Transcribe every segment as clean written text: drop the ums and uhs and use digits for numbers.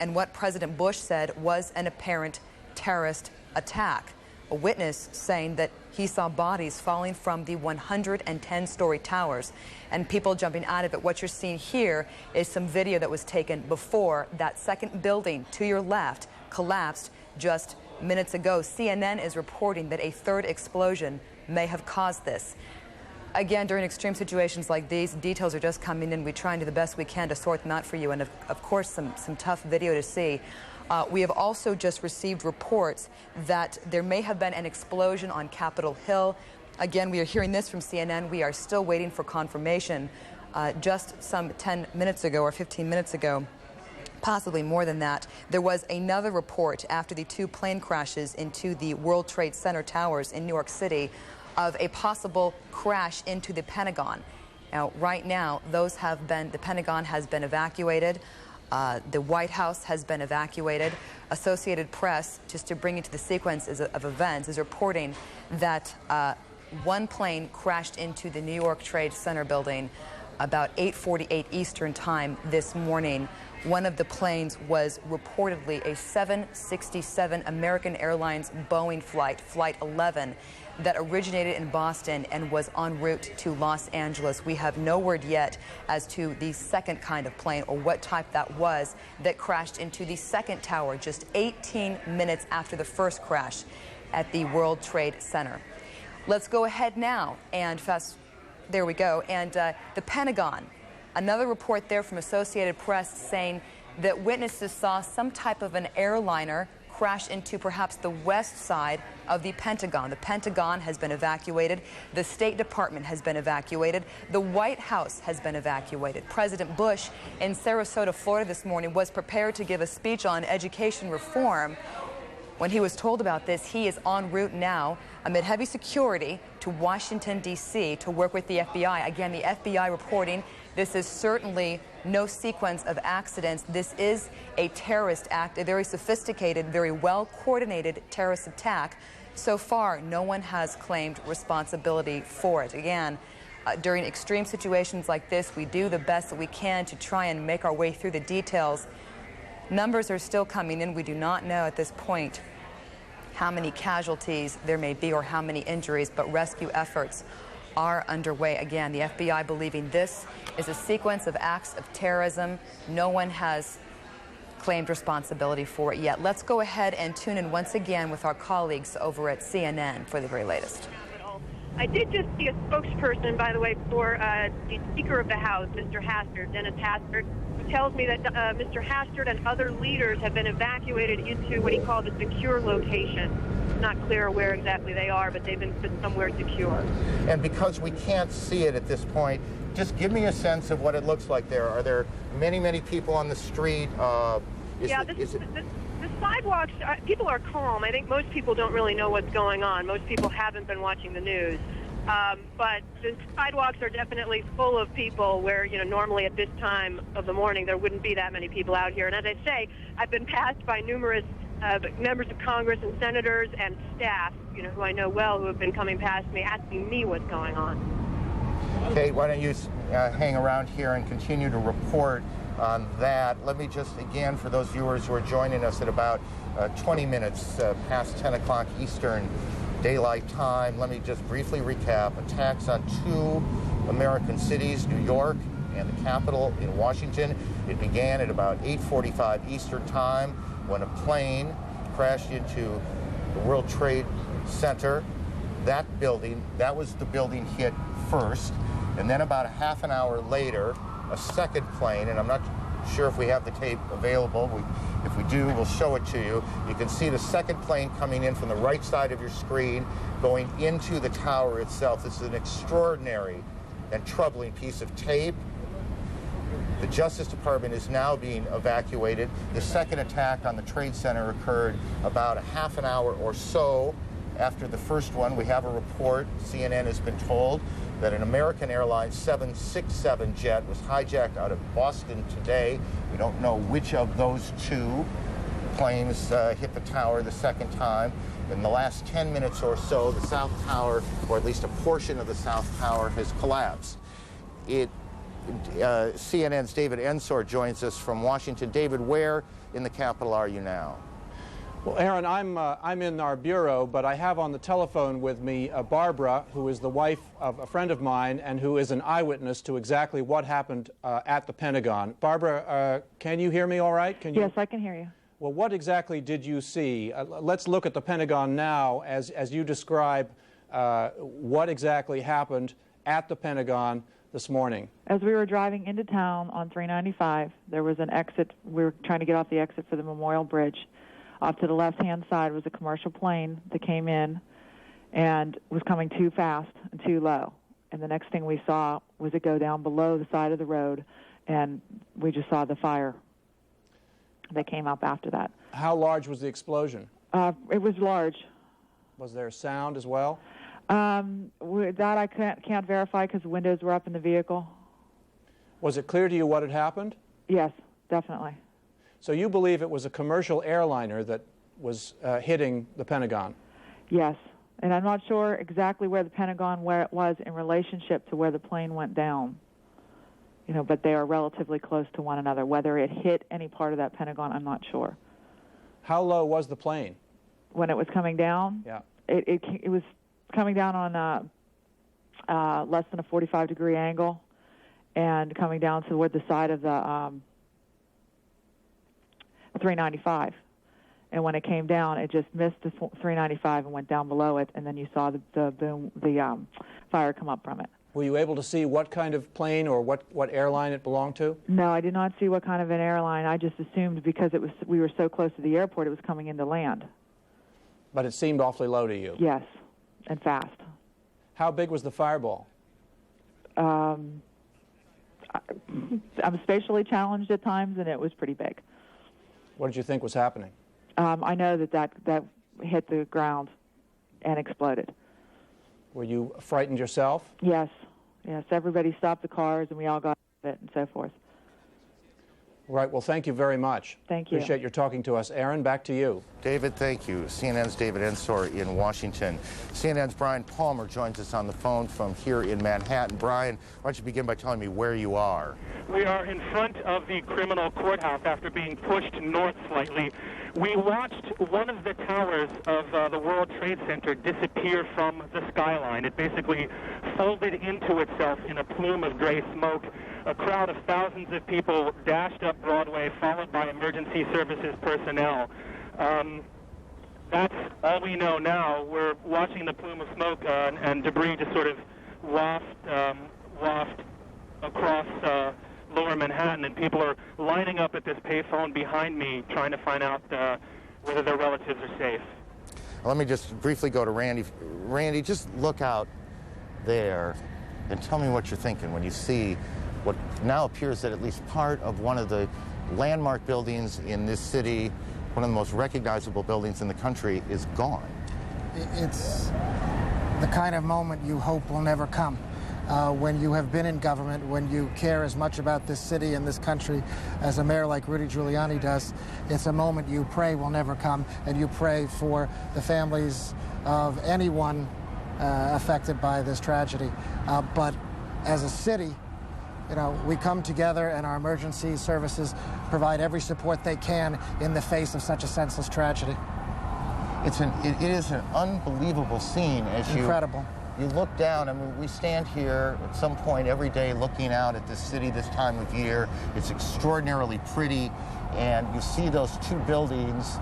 and what President Bush said was an apparent terrorist attack. A witness saying that he saw bodies falling from the 110-story towers and people jumping out of it. What you're seeing here is some video that was taken before that second building to your left collapsed just minutes ago. CNN is reporting that a third explosion may have caused this. Again, during extreme situations like these, details are just coming in. We try and do the best we can to sort them out for you, and of course some tough video to see. We have also just received reports that there may have been an explosion on Capitol Hill. Again, we are hearing this from CNN. We are still waiting for confirmation. Just some 10 minutes ago or 15 minutes ago, possibly more than that, there was another report after the two plane crashes into the World Trade Center towers in New York City of a possible crash into the Pentagon. Now, right now, the Pentagon has been evacuated. The White House has been evacuated. Associated Press, just to bring you to the sequence of events, is reporting that one plane crashed into the New York Trade Center building about 8:48 Eastern Time this morning. One of the planes was reportedly a 767 American Airlines Boeing flight, Flight 11, that originated in Boston and was en route to Los Angeles. We have no word yet as to the second kind of plane or what type that was that crashed into the second tower just 18 minutes after the first crash at the World Trade Center. Let's go ahead now and there we go. And the Pentagon, another report there from Associated Press saying that witnesses saw some type of an airliner crash into perhaps the west side of the Pentagon. The Pentagon has been evacuated. The State Department has been evacuated. The White House has been evacuated. President Bush in Sarasota, Florida this morning was prepared to give a speech on education reform. When he was told about this, he is en route now amid heavy security to Washington, D.C. to work with the FBI. Again, the FBI reporting this is certainly no sequence of accidents. This is a terrorist act, a very sophisticated, very well-coordinated terrorist attack. So far, no one has claimed responsibility for it. Again, during extreme situations like this, we do the best that we can to try and make our way through the details. Numbers are still coming in. We do not know at this point how many casualties there may be or how many injuries, but rescue efforts are underway. Again, the FBI believing this is a sequence of acts of terrorism. No one has claimed responsibility for it yet. Let's go ahead and tune in once again with our colleagues over at CNN for the very latest. I did just see a spokesperson, by the way, for the Speaker of the House, Mr. Hastert, Dennis Hastert, who tells me that Mr. Hastert and other leaders have been evacuated into what he called a secure location. It's not clear where exactly they are, but they've been put somewhere secure. And because we can't see it at this point, just give me a sense of what it looks like there. Are there many, many people on the street? The sidewalks, people are calm. I think most people don't really know what's going on. Most people haven't been watching the news. But the sidewalks are definitely full of people where, normally at this time of the morning there wouldn't be that many people out here. And as I say, I've been passed by numerous members of Congress and senators and staff, who I know well, who have been coming past me asking me what's going on. Okay, why don't you hang around here and continue to report on that. Let me just, again, for those viewers who are joining us at about 20 minutes past 10 o'clock Eastern Daylight Time, let me just briefly recap. Attacks on two American cities, New York and the Capitol in Washington. It began at about 8:45 Eastern Time when a plane crashed into the World Trade Center. That was the building hit first, and then about a half an hour later, a second plane, and I'm not sure if we have the tape available. If we do, we'll show it to you. You can see the second plane coming in from the right side of your screen, going into the tower itself. This is an extraordinary and troubling piece of tape. The Justice Department is now being evacuated. The second attack on the Trade Center occurred about a half an hour or so after the first one. We have a report, CNN has been told, that an American Airlines 767 jet was hijacked out of Boston today. We don't know which of those two planes hit the tower the second time. In the last 10 minutes or so, the South Tower, or at least a portion of the South Tower, has collapsed. It CNN's David Ensor joins us from Washington. David, where in the Capitol are you now? Well, Aaron, I'm in our bureau, but I have on the telephone with me Barbara, who is the wife of a friend of mine and who is an eyewitness to exactly what happened at the Pentagon. Barbara, can you hear me all right? Yes, I can hear you. Well, what exactly did you see? Let's look at the Pentagon now as you describe what exactly happened at the Pentagon this morning. As we were driving into town on 395, there was an exit. We were trying to get off the exit for the Memorial Bridge. Off to the left-hand side was a commercial plane that came in and was coming too fast and too low. And the next thing we saw was it go down below the side of the road, and we just saw the fire that came up after that. How large was the explosion? It was large. Was there sound as well? That I can't verify because the windows were up in the vehicle. Was it clear to you what had happened? Yes, definitely. So you believe it was a commercial airliner that was hitting the Pentagon? Yes, and I'm not sure exactly where the Pentagon was in relationship to where the plane went down. You know, but they are relatively close to one another. Whether it hit any part of that Pentagon, I'm not sure. How low was the plane? When it was coming down? Yeah. It was coming down on less than a 45-degree angle and coming down toward the side of the 395. And when it came down, it just missed the 395 and went down below it, and then you saw the fire come up from it. Were you able to see what kind of plane or what airline it belonged to? No, I did not see what kind of an airline. I just assumed because we were so close to the airport, it was coming into land. But it seemed awfully low to you? Yes, and fast. How big was the fireball? I'm spatially challenged at times, and it was pretty big. What did you think was happening? I know that hit the ground and exploded. Were you frightened yourself? Yes. Everybody stopped the cars, and we all got out of it and so forth. Right. Well, thank you very much. Thank you. Appreciate your talking to us. Aaron, back to you. David, thank you. CNN's David Ensor in Washington. CNN's Brian Palmer joins us on the phone from here in Manhattan. Brian, why don't you begin by telling me where you are? We are in front of the criminal courthouse after being pushed north slightly. We watched one of the towers of the World Trade Center disappear from the skyline. It basically folded into itself in a plume of gray smoke. A crowd of thousands of people dashed up Broadway, followed by emergency services personnel. That's all we know now. We're watching the plume of smoke and debris just sort of waft across lower Manhattan, and people are lining up at this payphone behind me trying to find out whether their relatives are safe. Let me just briefly go to Randy. Randy, just look out there and tell me what you're thinking when you see what now appears that at least part of one of the landmark buildings in this city, one of the most recognizable buildings in the country, is gone. It's the kind of moment you hope will never come. When you have been in government, when you care as much about this city and this country as a mayor like Rudy Giuliani does, it's a moment you pray will never come, and you pray for the families of anyone affected by this tragedy. But as a city, you know, we come together, and our emergency services provide every support they can in the face of such a senseless tragedy. It is an unbelievable scene as Incredible. You look down. I mean, we stand here at some point every day looking out at this city this time of year. It's extraordinarily pretty, and you see those two buildings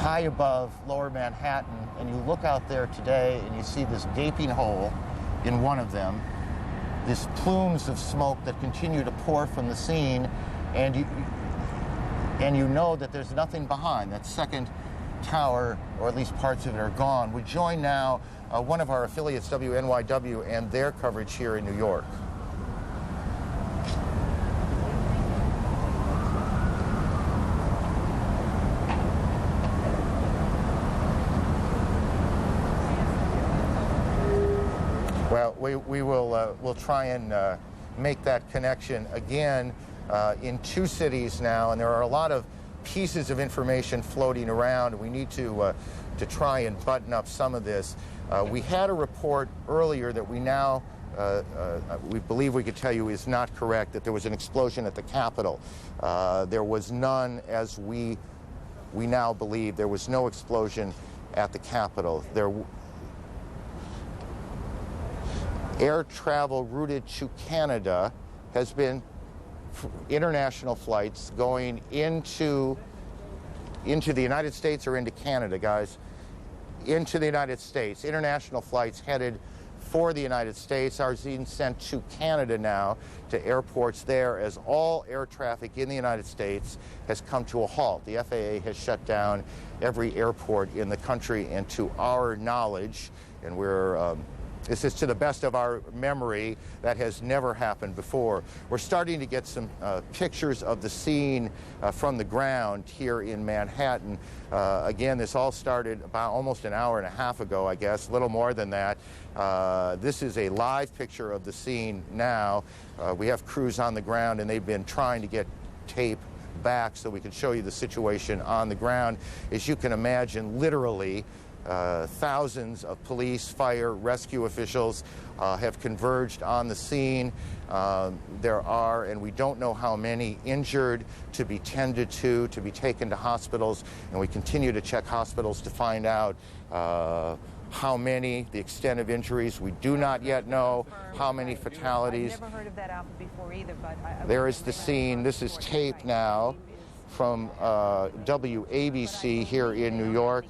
high above lower Manhattan, and you look out there today and you see this gaping hole in one of them, these plumes of smoke that continue to pour from the scene, and you know that there's nothing behind. That second tower, or at least parts of it, are gone. We join now one of our affiliates, WNYW, and their coverage here in New York. Well, we'll try and make that connection again in two cities now, and there are a lot of pieces of information floating around. We need to try and button up some of this. We had a report earlier that we now we believe we could tell you is not correct, that there was an explosion at the Capitol. There was none, as we now believe. There was no explosion at the Capitol. Air travel routed to Canada has been international flights going into the United States or into Canada, guys. Into the United States. International flights headed for the United States are being sent to Canada now, to airports there, as all air traffic in the United States has come to a halt. The FAA has shut down every airport in the country, and to our knowledge, and this is to the best of our memory, that has never happened before. We're starting to get some pictures of the scene from the ground here in Manhattan. Again, this all started about almost an hour and a half ago, I guess, a little more than that. This is a live picture of the scene now. We have crews on the ground, and they've been trying to get tape back so we can show you the situation on the ground. As you can imagine, literally, thousands of police, fire, rescue officials have converged on the scene. There are, and we don't know how many, injured to be tended to be taken to hospitals, and we continue to check hospitals to find out how many, the extent of injuries. We do not yet know how many fatalities. I've never heard of that outfit before either, but there is the scene. This is tape now from WABC here in New York.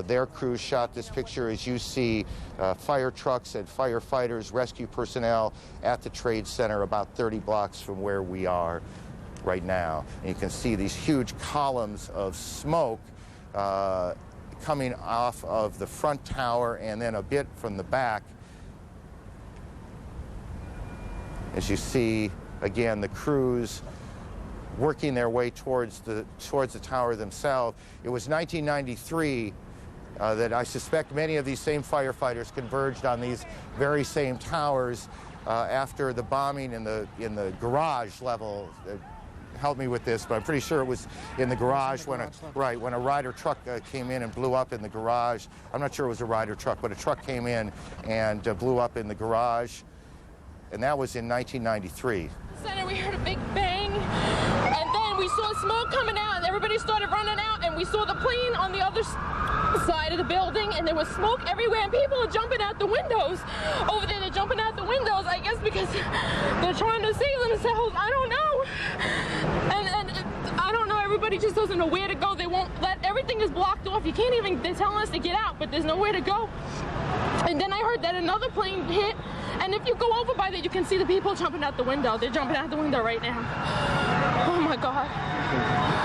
Their crew shot this picture as you see fire trucks and firefighters, rescue personnel at the Trade Center about 30 blocks from where we are right now. And you can see these huge columns of smoke coming off of the front tower and then a bit from the back. As you see, again, the crews working their way towards the tower themselves. It was 1993 that I suspect many of these same firefighters converged on these very same towers after the bombing in the garage level. Help me with this, but I'm pretty sure it was in the garage when a Ryder truck came in and blew up in the garage. I'm not sure it was a Ryder truck, but a truck came in and blew up in the garage, and that was in 1993. Center, we heard a big bang, and then we saw smoke coming out, and everybody started running out, and we saw the plane on the other side of the building, and there was smoke everywhere, and people are jumping out the windows. Over there, they're jumping out the windows, I guess because they're trying to save themselves. I don't know. And I don't know, everybody just doesn't know where to go. They won't everything is blocked off. You can't even, they're telling us to get out, but there's nowhere to go. And then I heard that another plane hit, and if you go over by there, you can see the people jumping out the window. They're jumping out the window right now. Oh my God.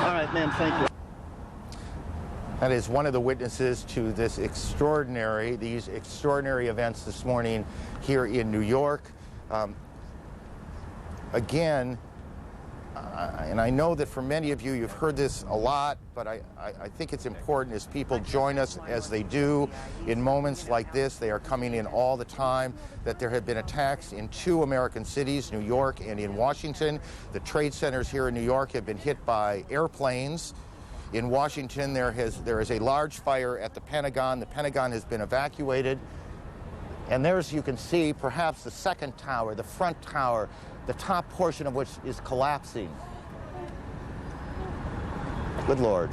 All right, ma'am, thank you. That is one of the witnesses to these extraordinary events this morning here in New York. Again, and I know that for many of you, you've heard this a lot, but I think it's important as people join us as they do in moments like this. They are coming in all the time, that there have been attacks in 2 American cities, New York and in Washington. The trade centers here in New York have been hit by airplanes. In Washington, there is a large fire at the Pentagon. The Pentagon has been evacuated. And there's, you can see, perhaps the second tower, the front tower, the top portion of which is collapsing. Good Lord.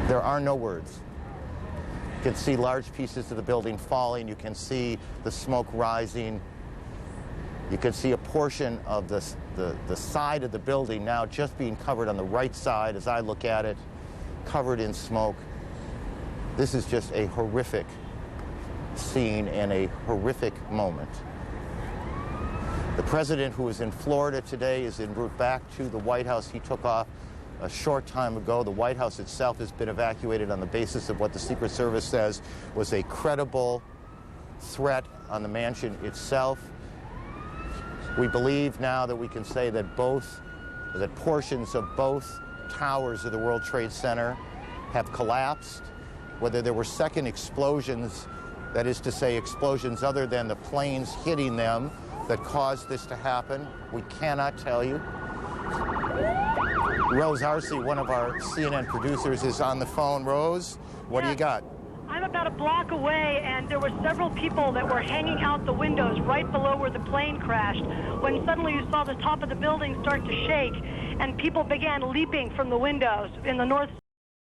There are no words. You can see large pieces of the building falling. You can see the smoke rising. You can see a portion of the side of the building now just being covered on the right side as I look at it, covered in smoke. This is just a horrific scene and a horrific moment. The president, who is in Florida today, is en route back to the White House. He took off a short time ago. The White House itself has been evacuated on the basis of what the Secret Service says was a credible threat on the mansion itself. We believe now that we can say that portions of both towers of the World Trade Center have collapsed. Whether there were second explosions, that is to say explosions other than the planes hitting them, that caused this to happen, we cannot tell you. Rose Arce, one of our CNN producers, is on the phone. Rose, what do you got? I'm about a block away, and there were several people that were hanging out the windows right below where the plane crashed, when suddenly you saw the top of the building start to shake, and people began leaping from the windows in the north